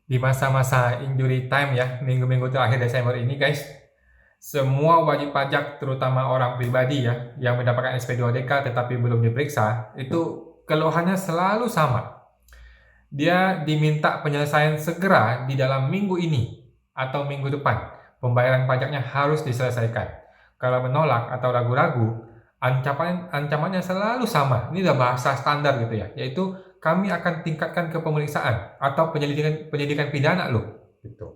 Di masa-masa injury time ya, minggu-minggu terakhir Desember ini guys, semua wajib pajak terutama orang pribadi ya, yang mendapatkan SP2DK tetapi belum diperiksa, itu keluhannya selalu sama. Dia diminta penyelesaian segera di dalam minggu ini atau minggu depan. Pembayaran pajaknya harus diselesaikan. Kalau menolak atau ragu-ragu, ancamannya selalu sama. Ini udah bahasa standar gitu ya, yaitu kami akan tingkatkan ke pemeriksaan atau penyidikan pidana loh, gitu.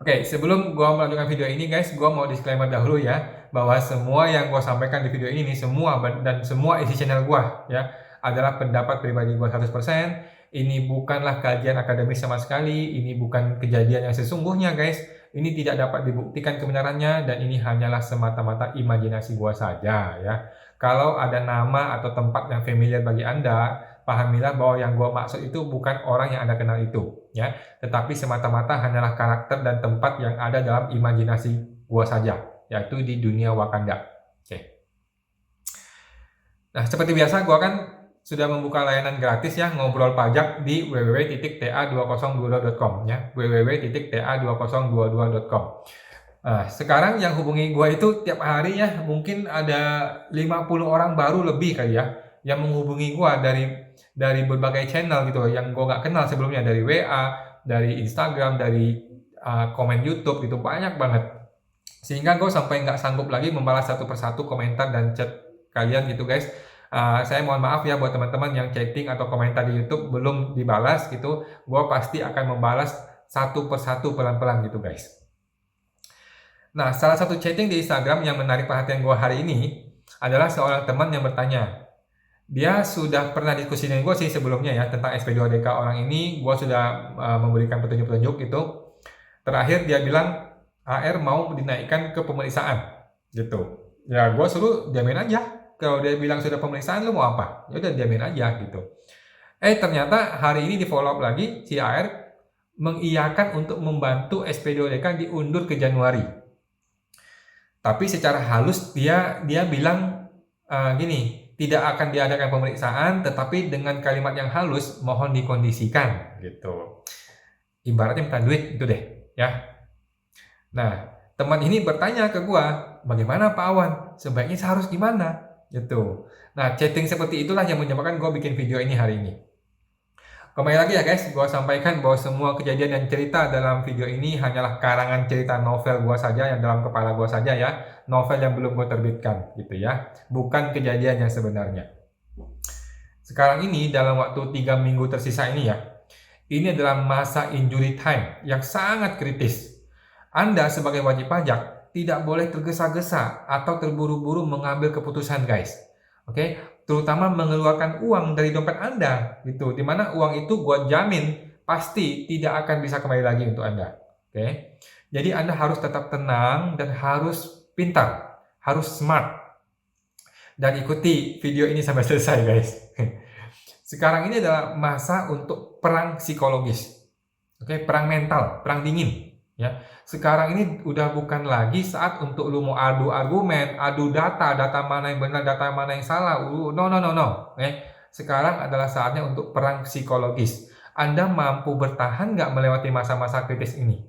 Oke, sebelum gua melanjutkan video ini guys, gua mau disclaimer dahulu ya, bahwa semua yang gua sampaikan di video ini semua dan semua isi channel gua ya adalah pendapat pribadi gua 100%. Ini bukanlah kajian akademis sama sekali, ini bukan kejadian yang sesungguhnya guys. Ini tidak dapat dibuktikan kebenarannya dan ini hanyalah semata-mata imajinasi gua saja ya. Kalau ada nama atau tempat yang familiar bagi Anda, pahamilah bahwa yang gua maksud itu bukan orang yang Anda kenal itu ya, tetapi semata-mata hanyalah karakter dan tempat yang ada dalam imajinasi gua saja, yaitu di dunia Wakanda. Oke. Nah, seperti biasa gua kan sudah membuka layanan gratis ya ngobrol pajak di www.ta2022.com ya, www.ta2022.com. Nah, sekarang yang hubungi gua itu tiap hari ya, mungkin ada 50 orang baru lebih kali ya, yang menghubungi gua dari berbagai channel gitu yang gua nggak kenal sebelumnya, dari WA, dari Instagram, dari komen YouTube gitu, banyak banget. Sehingga gue sampai nggak sanggup lagi membalas satu persatu komentar dan chat kalian gitu guys. Saya mohon maaf ya buat teman-teman yang chatting atau komentar di YouTube belum dibalas gitu. Gue pasti akan membalas satu persatu pelan-pelan gitu guys. Nah, salah satu chatting di Instagram yang menarik perhatian gue hari ini adalah seorang teman yang bertanya. Dia sudah pernah diskusi dengan gue sih sebelumnya ya tentang SP2DK orang ini. Gue sudah memberikan petunjuk-petunjuk gitu. Terakhir dia bilang AR mau dinaikkan ke pemeriksaan gitu. Ya gue suruh diamin aja. Kalau dia bilang sudah pemeriksaan, lu mau apa? Ya udah diamin aja gitu. Ternyata hari ini di follow up lagi si AR mengiyakan untuk membantu SP2DK diundur ke Januari. Tapi secara halus dia bilang gini, tidak akan diadakan pemeriksaan, tetapi dengan kalimat yang halus mohon dikondisikan gitu. Ibaratnya minta duit itu deh ya. Nah, teman ini bertanya ke gua, bagaimana Pak Awan? Sebaiknya saya harus gimana? Gitu. Nah, chatting seperti itulah yang menyebabkan gua bikin video ini hari ini. Kembali lagi ya guys, gua sampaikan bahwa semua kejadian dan cerita dalam video ini hanyalah karangan cerita novel gua saja yang dalam kepala gua saja ya. Novel yang belum gua terbitkan gitu ya. Bukan kejadian yang sebenarnya. Sekarang ini dalam waktu 3 minggu tersisa ini ya. Ini adalah masa injury time yang sangat kritis. Anda sebagai wajib pajak tidak boleh tergesa-gesa atau terburu-buru mengambil keputusan guys. Oke, terutama mengeluarkan uang dari dompet Anda gitu. Dimana uang itu gua jamin pasti tidak akan bisa kembali lagi untuk Anda. Oke. Jadi Anda harus tetap tenang dan harus pintar, harus smart. Dan ikuti video ini sampai selesai guys. Sekarang ini adalah masa untuk perang psikologis. Oke, perang mental, perang dingin. Ya, sekarang ini udah bukan lagi saat untuk lu mau adu argumen, adu data mana yang benar, data mana yang salah. No. Sekarang adalah saatnya untuk perang psikologis. Anda mampu bertahan nggak melewati masa-masa kritis ini?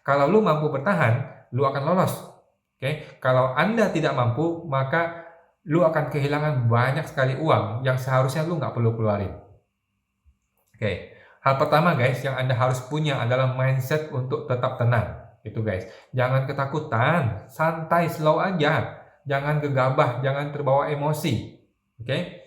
Kalau lu mampu bertahan, lu akan lolos. Oke, kalau Anda tidak mampu, maka lu akan kehilangan banyak sekali uang yang seharusnya lu nggak perlu keluarin. Oke. Hal pertama guys yang Anda harus punya adalah mindset untuk tetap tenang. Itu guys. Jangan ketakutan, santai, slow aja. Jangan gegabah, jangan terbawa emosi. Oke.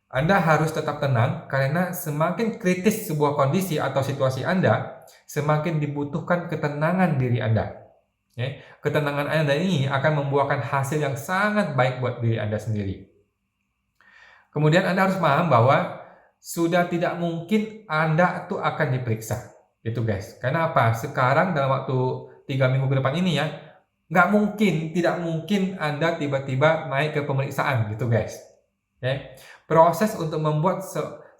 Anda harus tetap tenang karena semakin kritis sebuah kondisi atau situasi Anda, semakin dibutuhkan ketenangan diri Anda. Oke. Ketenangan Anda ini akan membuahkan hasil yang sangat baik buat diri Anda sendiri. Kemudian Anda harus paham bahwa sudah tidak mungkin Anda tuh akan diperiksa. Itu guys. Karena apa? Sekarang dalam waktu 3 minggu ke depan ini ya, tidak mungkin Anda tiba-tiba naik ke pemeriksaan gitu guys. Oke. Proses untuk membuat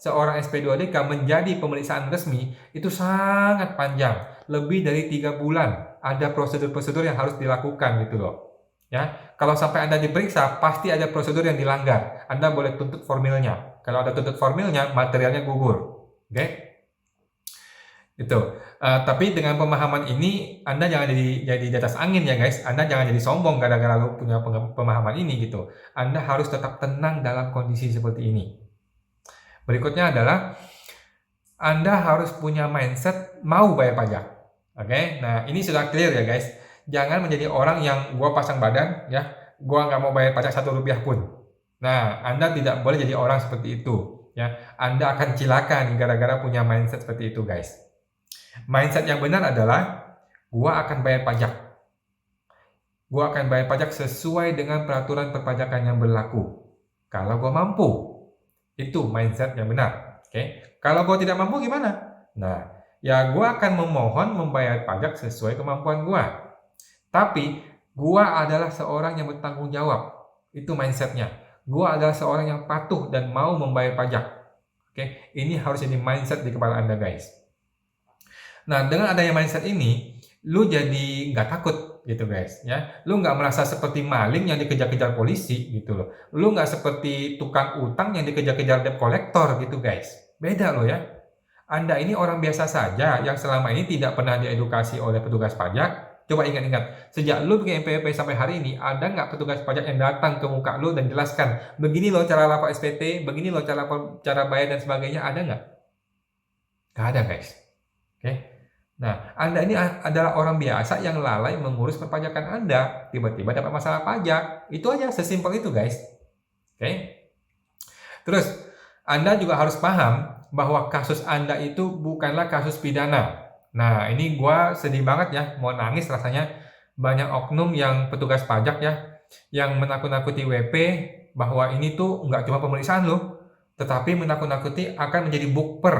seorang SP2DK menjadi pemeriksaan resmi itu sangat panjang. Lebih dari 3 bulan. Ada prosedur-prosedur yang harus dilakukan gitu loh. Ya, kalau sampai Anda diperiksa, pasti ada prosedur yang dilanggar. Anda boleh tuntut formilnya. Kalau ada tuntut formilnya, materialnya gugur. Oke? Itu. Tapi dengan pemahaman ini Anda jangan jadi di atas angin ya guys, Anda jangan jadi sombong gara-gara lu punya pemahaman ini gitu. Anda harus tetap tenang dalam kondisi seperti ini. Berikutnya adalah Anda harus punya mindset mau bayar pajak. Oke, nah ini sudah clear ya guys. Jangan menjadi orang yang gua pasang badan ya, gua nggak mau bayar pajak 1 rupiah pun. Nah, Anda tidak boleh jadi orang seperti itu ya. Anda akan cilaka nih gara-gara punya mindset seperti itu guys. Mindset yang benar adalah gua akan bayar pajak. Gua akan bayar pajak sesuai dengan peraturan perpajakan yang berlaku. Kalau gua mampu. Itu mindset yang benar. Oke. Kalau gua tidak mampu gimana? Nah, ya gua akan memohon membayar pajak sesuai kemampuan gua. Tapi gua adalah seorang yang bertanggung jawab. Itu mindsetnya. Gua adalah seorang yang patuh dan mau membayar pajak. Oke. Ini harus jadi mindset di kepala Anda guys. Nah, dengan adanya mindset ini, lu jadi nggak takut gitu guys ya. Lu nggak merasa seperti maling yang dikejar-kejar polisi gitu loh. Lu nggak seperti tukang utang yang dikejar-kejar debt collector gitu guys. Beda loh ya. Anda ini orang biasa saja yang selama ini tidak pernah diedukasi oleh petugas pajak. Coba ingat-ingat, sejak lu bikin NPWP sampai hari ini, ada nggak petugas pajak yang datang ke muka lu dan jelaskan, begini loh cara lapor SPT, begini loh cara bayar dan sebagainya, ada nggak? Nggak ada guys. Oke. Nah, Anda ini adalah orang biasa yang lalai mengurus perpajakan Anda, tiba-tiba dapat masalah pajak. Itu aja, sesimpel itu guys. Oke. Terus, Anda juga harus paham bahwa kasus Anda itu bukanlah kasus pidana. Nah, ini gua sedih banget ya, mau nangis rasanya. Banyak oknum yang petugas pajak ya, yang menakut-nakuti WP bahwa ini tuh nggak cuma pemeriksaan loh, tetapi menakut-nakuti akan menjadi bukper,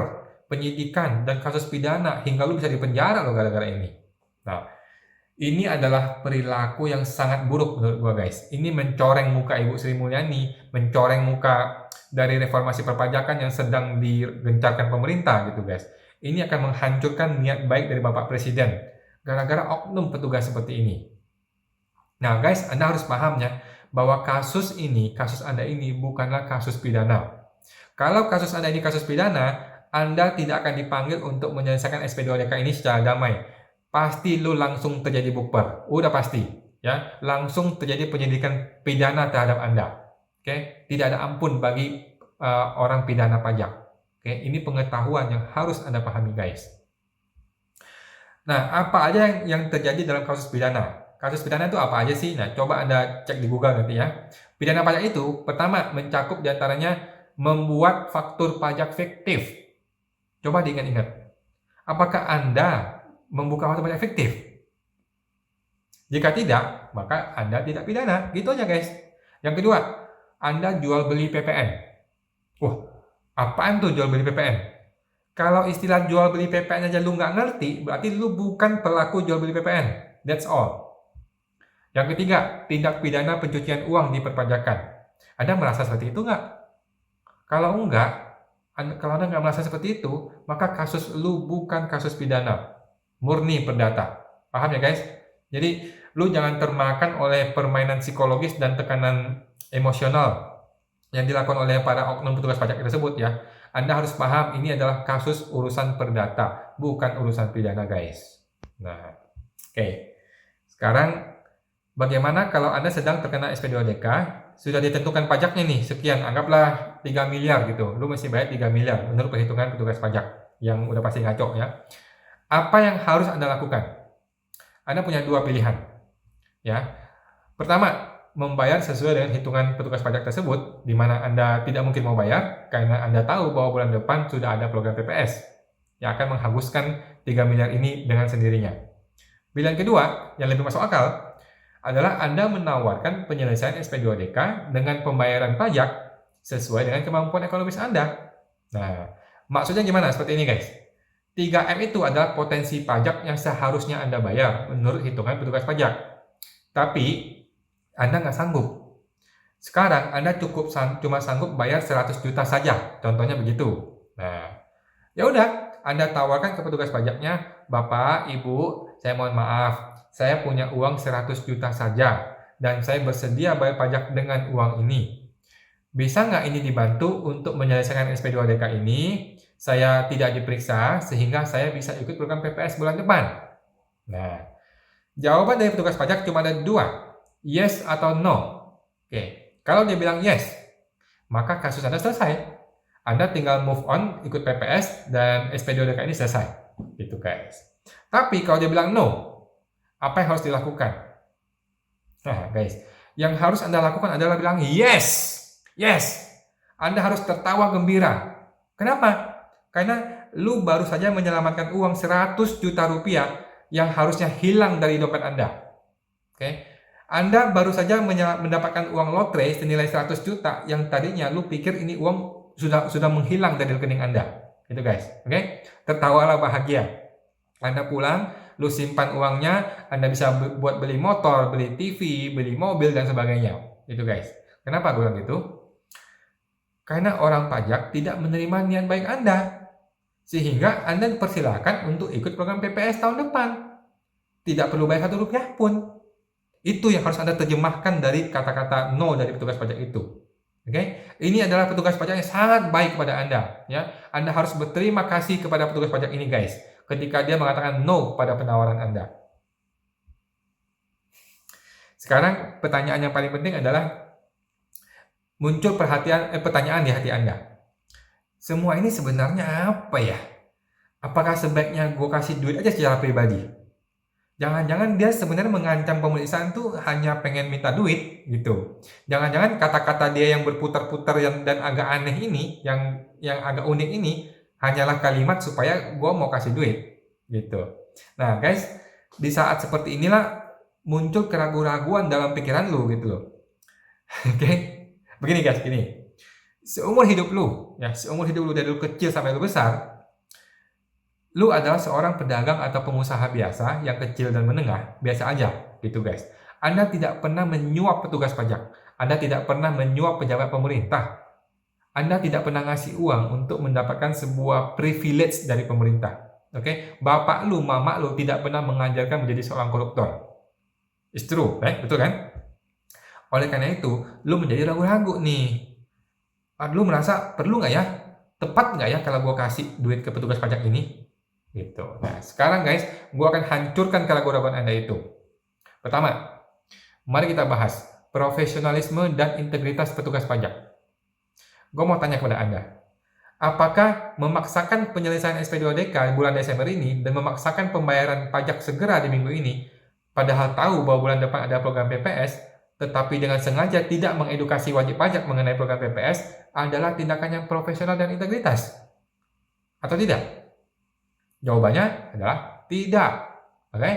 penyidikan, dan kasus pidana hingga lu bisa dipenjara loh gara-gara ini. Nah, ini adalah perilaku yang sangat buruk menurut gua guys. Ini mencoreng muka Ibu Sri Mulyani, mencoreng muka dari reformasi perpajakan yang sedang digencarkan pemerintah gitu guys. Ini akan menghancurkan niat baik dari Bapak Presiden gara-gara oknum petugas seperti ini. Nah guys, Anda harus paham ya bahwa kasus Anda ini bukanlah kasus pidana. Kalau kasus Anda ini kasus pidana, Anda tidak akan dipanggil untuk menyelesaikan SP2DK ini secara damai. Pasti lu langsung terjadi bukber. Udah pasti. Ya, langsung terjadi penyidikan pidana terhadap Anda. Oke, tidak ada ampun bagi orang pidana pajak. Oke, ini pengetahuan yang harus Anda pahami guys. Nah, apa aja yang terjadi dalam kasus pidana? Kasus pidana itu apa aja sih? Nah, coba Anda cek di Google nanti ya. Pidana pajak itu pertama mencakup diantaranya membuat faktur pajak fiktif. Coba diingat-ingat. Apakah Anda membuka faktur pajak fiktif? Jika tidak, maka Anda tidak pidana. Gitu aja guys. Yang kedua, Anda jual beli PPN. Apaan tuh jual beli PPN? Kalau istilah jual beli PPN aja lu nggak ngerti, berarti lu bukan pelaku jual beli PPN. That's all. Yang ketiga, tindak pidana pencucian uang di perpajakan. Anda merasa seperti itu nggak? Kalau Anda nggak merasa seperti itu, maka kasus lu bukan kasus pidana. Murni perdata. Paham ya guys? Jadi, lu jangan termakan oleh permainan psikologis dan tekanan emosional yang dilakukan oleh para oknum petugas pajak tersebut ya. Anda harus paham ini adalah kasus urusan perdata, bukan urusan pidana guys. Nah, oke. Sekarang bagaimana kalau Anda sedang terkena SP2DK, sudah ditentukan pajaknya nih, sekian, anggaplah 3 miliar gitu. Lu mesti bayar 3 miliar menurut perhitungan petugas pajak yang udah pasti ngaco ya. Apa yang harus Anda lakukan? Anda punya dua pilihan. Ya. Pertama, membayar sesuai dengan hitungan petugas pajak tersebut, di mana Anda tidak mungkin mau bayar karena Anda tahu bahwa bulan depan sudah ada program PPS yang akan menghanguskan 3 miliar ini dengan sendirinya. Pilihan kedua, yang lebih masuk akal, adalah Anda menawarkan penyelesaian SP2DK dengan pembayaran pajak sesuai dengan kemampuan ekonomis Anda. Nah, maksudnya gimana? Seperti ini guys. 3M itu adalah potensi pajak yang seharusnya Anda bayar menurut hitungan petugas pajak. Tapi Anda nggak sanggup. Sekarang Anda cuma sanggup bayar 100 juta saja, contohnya begitu. Nah, ya udah, Anda tawarkan ke petugas pajaknya, Bapak, Ibu, saya mohon maaf, saya punya uang 100 juta saja, dan saya bersedia bayar pajak dengan uang ini. Bisa nggak ini dibantu untuk menyelesaikan SP2DK ini? saya tidak diperiksa sehingga saya bisa ikut program PPS bulan depan? Nah, jawaban dari petugas pajak cuma ada dua, yes atau no. Oke, kalau dia bilang yes, maka kasus Anda selesai. Anda tinggal move on, ikut PPS, dan SP2DK ini selesai. Gitu guys. Tapi kalau dia bilang no, apa yang harus dilakukan? Nah guys, yang harus Anda lakukan adalah bilang yes. Yes. Anda harus tertawa gembira. Kenapa? Karena lu baru saja menyelamatkan uang 100 juta rupiah yang harusnya hilang dari dompet Anda. Oke. Anda baru saja mendapatkan uang lotre senilai 100 juta yang tadinya lu pikir ini uang sudah menghilang dari rekening Anda. Itu guys. Oke? Tertawalah bahagia. Anda pulang, lu simpan uangnya, Anda bisa buat beli motor, beli TV, beli mobil dan sebagainya. Itu guys. Kenapa gue bilang gitu? Karena orang pajak tidak menerima niat baik Anda. Sehingga Anda dipersilakan untuk ikut program PPS tahun depan. Tidak perlu bayar 1 rupiah pun. Itu yang harus Anda terjemahkan dari kata-kata no dari petugas pajak itu. Oke, ini adalah petugas pajak yang sangat baik kepada Anda. Ya, Anda harus berterima kasih kepada petugas pajak ini, guys, ketika dia mengatakan no pada penawaran Anda. Sekarang pertanyaan yang paling penting adalah muncul pertanyaan di hati Anda. Semua ini sebenarnya apa ya? Apakah sebaiknya gue kasih duit aja secara pribadi? Jangan-jangan dia sebenarnya mengancam pemeriksaan tuh hanya pengen minta duit gitu. Jangan-jangan kata-kata dia yang berputar-putar dan agak aneh ini, yang agak unik ini, hanyalah kalimat supaya gue mau kasih duit gitu. Nah guys, di saat seperti inilah muncul keraguan-raguan dalam pikiran lu gitu loh. Oke, begini guys, gini. Seumur hidup lu dari lu kecil sampai lu besar, lu adalah seorang pedagang atau pengusaha biasa yang kecil dan menengah, biasa aja gitu guys. Anda tidak pernah menyuap petugas pajak. Anda tidak pernah menyuap pejabat pemerintah. Anda tidak pernah ngasih uang untuk mendapatkan sebuah privilege dari pemerintah. Oke, bapak lu, mama lu tidak pernah mengajarkan menjadi seorang koruptor. It's true, betul kan? Oleh karena itu, lu menjadi ragu-ragu nih. Lu merasa perlu nggak ya? Tepat nggak ya kalau gue kasih duit ke petugas pajak ini? Gitu. Nah, sekarang guys, gue akan hancurkan keraguan-raguan Anda itu. Pertama, mari kita bahas profesionalisme dan integritas petugas pajak. Gue mau tanya kepada Anda, apakah memaksakan penyelesaian SP2DK bulan Desember ini dan memaksakan pembayaran pajak segera di minggu ini, padahal tahu bahwa bulan depan ada program PPS, tetapi dengan sengaja tidak mengedukasi wajib pajak mengenai program PPS, adalah tindakan yang profesional dan integritas? Atau tidak? Jawabannya adalah tidak. Oke?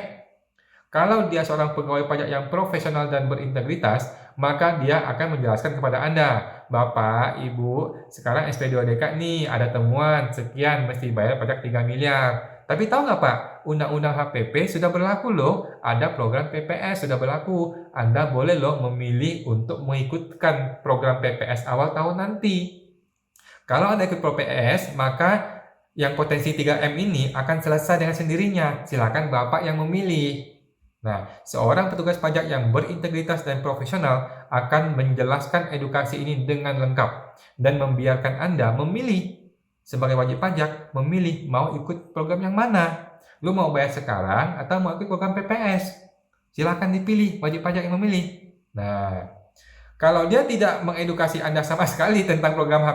Kalau dia seorang pegawai pajak yang profesional dan berintegritas, maka dia akan menjelaskan kepada Anda, Bapak, Ibu, sekarang SP2DK nih ada temuan sekian mesti bayar pajak 3 miliar. Tapi tahu nggak Pak, Undang-Undang HPP sudah berlaku loh, ada program PPS sudah berlaku. Anda boleh loh memilih untuk mengikutkan program PPS awal tahun nanti. Kalau Anda ikut PPS, maka yang potensi 3M ini akan selesai dengan sendirinya. Silakan Bapak yang memilih. Nah, seorang petugas pajak yang berintegritas dan profesional akan menjelaskan edukasi ini dengan lengkap dan membiarkan Anda memilih sebagai wajib pajak, memilih mau ikut program yang mana. Lu mau bayar sekarang atau mau ikut program PPS? Silakan dipilih, wajib pajak yang memilih. Nah, kalau dia tidak mengedukasi Anda sama sekali tentang program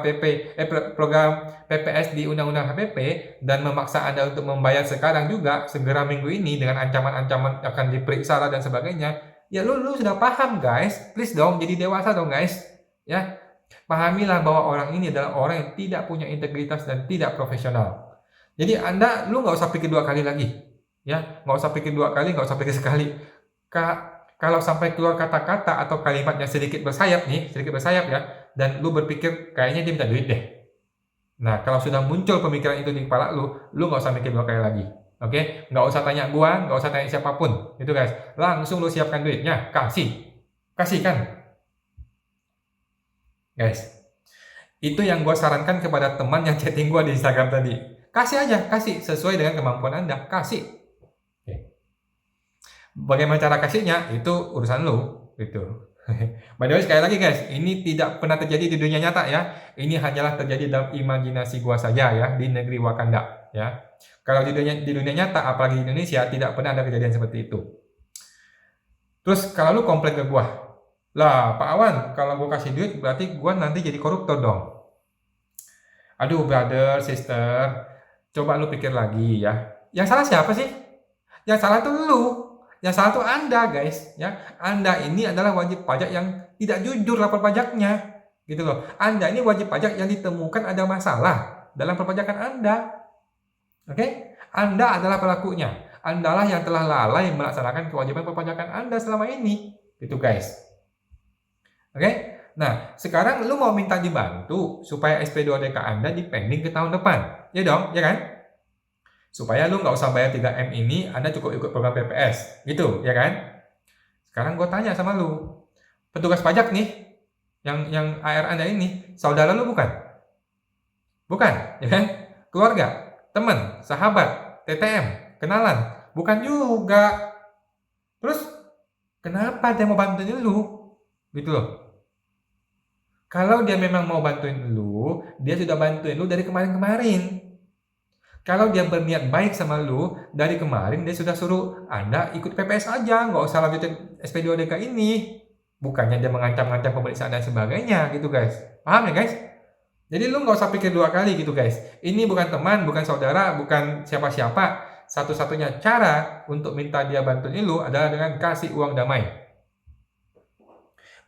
program PPS di Undang-Undang HPP dan memaksa Anda untuk membayar sekarang juga, segera minggu ini dengan ancaman-ancaman akan diperiksa dan sebagainya, ya lu sudah paham guys. Please dong, jadi dewasa dong guys. Ya, pahamilah bahwa orang ini adalah orang yang tidak punya integritas dan tidak profesional. Jadi lu nggak usah pikir 2 kali lagi. Ya, nggak usah pikir 2 kali, nggak usah pikir sekali. Kalau sampai keluar kata-kata atau kalimatnya sedikit bersayap ya, dan lu berpikir kayaknya dia minta duit deh. Nah, kalau sudah muncul pemikiran itu di kepala lu nggak usah mikir 2 kali lagi. Oke? Nggak usah tanya gua, nggak usah tanya siapapun. Itu guys. Langsung lu siapkan duitnya, kasihkan. Guys, itu yang gua sarankan kepada teman yang chatting gua di Instagram tadi. Kasih aja, sesuai dengan kemampuan Anda, kasih. Bagaimana cara kasihnya itu urusan lu gitu. By the way, sekali lagi guys, ini tidak pernah terjadi di dunia nyata ya. Ini hanyalah terjadi dalam imajinasi gua saja ya, di negeri Wakanda ya. Kalau di dunia nyata, apalagi di Indonesia, tidak pernah ada kejadian seperti itu. Terus kalau lu komplain ke gua, lah Pak Awan, kalau gua kasih duit berarti gua nanti jadi koruptor dong. Aduh brother, sister, coba lu pikir lagi ya. Yang salah siapa sih? Yang salah tuh lu. Yang salah tuh Anda, guys, ya. Anda ini adalah wajib pajak yang tidak jujur lapor pajaknya, gitu loh. Anda ini wajib pajak yang ditemukan ada masalah dalam perpajakan Anda. Oke? Anda adalah pelakunya. Andalah yang telah lalai melaksanakan kewajiban perpajakan Anda selama ini. Gitu, guys. Oke? Nah, sekarang lu mau minta dibantu supaya SP2DK Anda dipending ke tahun depan. Ya dong, ya kan? Supaya lu nggak usah bayar 3M ini, Anda cukup ikut program PPS. Gitu, ya kan? Sekarang gue tanya sama lu. Petugas pajak nih, yang AR Anda ini, saudara lu bukan? Bukan, ya kan? Keluarga, teman, sahabat, TTM, kenalan. Bukan juga. Terus, kenapa dia mau bantuin lu? Gitu loh. Kalau dia memang mau bantuin lu, dia sudah bantuin lu dari kemarin-kemarin. Kalau dia berniat baik sama lu, dari kemarin dia sudah suruh Anda ikut PPS aja, nggak usah lanjutin SP2DK ini. Bukannya dia mengancam-ngancam pemeriksaan dan sebagainya gitu guys. Paham ya guys? Jadi lu nggak usah pikir dua kali gitu guys. Ini bukan teman, bukan saudara, bukan siapa-siapa. Satu-satunya cara untuk minta dia bantuin lu adalah dengan kasih uang damai.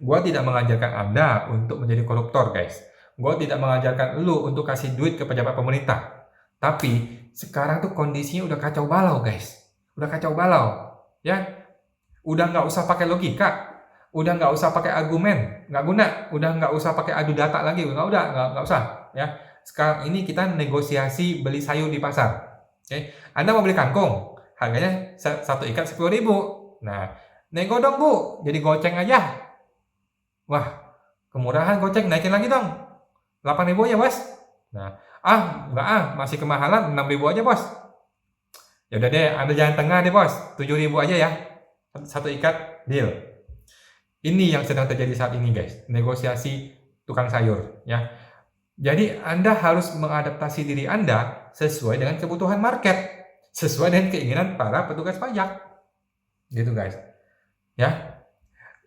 Gua tidak mengajarkan Anda untuk menjadi koruptor guys. Gua tidak mengajarkan lu untuk kasih duit ke pejabat pemerintah. Tapi sekarang tuh kondisinya udah kacau balau guys. Udah kacau balau. Ya. Udah nggak usah pakai logika. Udah nggak usah pakai argumen. Nggak guna. Udah nggak usah pakai adu data lagi. Nggak usah. Ya. Sekarang ini kita negosiasi beli sayur di pasar. Oke. Anda mau beli kangkung. Harganya satu ikat 10.000. Nah, nego dong bu. Jadi goceng aja. Wah, kemurahan goceng. Naikin lagi dong. 8.000 aja bos. Nah, enggak masih kemahalan 6.000 aja bos. Ya udah deh, ambil jalan tengah deh bos, 7.000 aja ya. Satu ikat, deal. Ini yang sedang terjadi saat ini guys, negosiasi tukang sayur ya. Jadi Anda harus mengadaptasi diri Anda sesuai dengan kebutuhan market, sesuai dengan keinginan para petugas pajak. Gitu guys. Ya.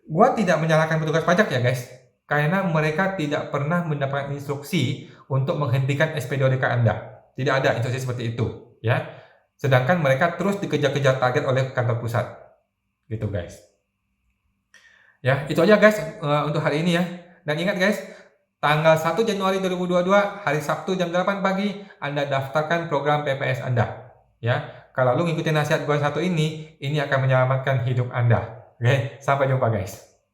Gua tidak menyalahkan petugas pajak ya guys, karena mereka tidak pernah mendapatkan instruksi untuk menghentikan SP2DK Anda. Tidak ada instruksi seperti itu, ya. Sedangkan mereka terus dikejar-kejar target oleh kantor pusat. Gitu, guys. Ya, itu aja guys untuk hari ini ya. Dan ingat guys, tanggal 1 Januari 2022, hari Sabtu jam 8 pagi, Anda daftarkan program PPS Anda. Ya, kalau lu ngikutin nasihat gua satu ini akan menyelamatkan hidup Anda. Oke, sampai jumpa guys.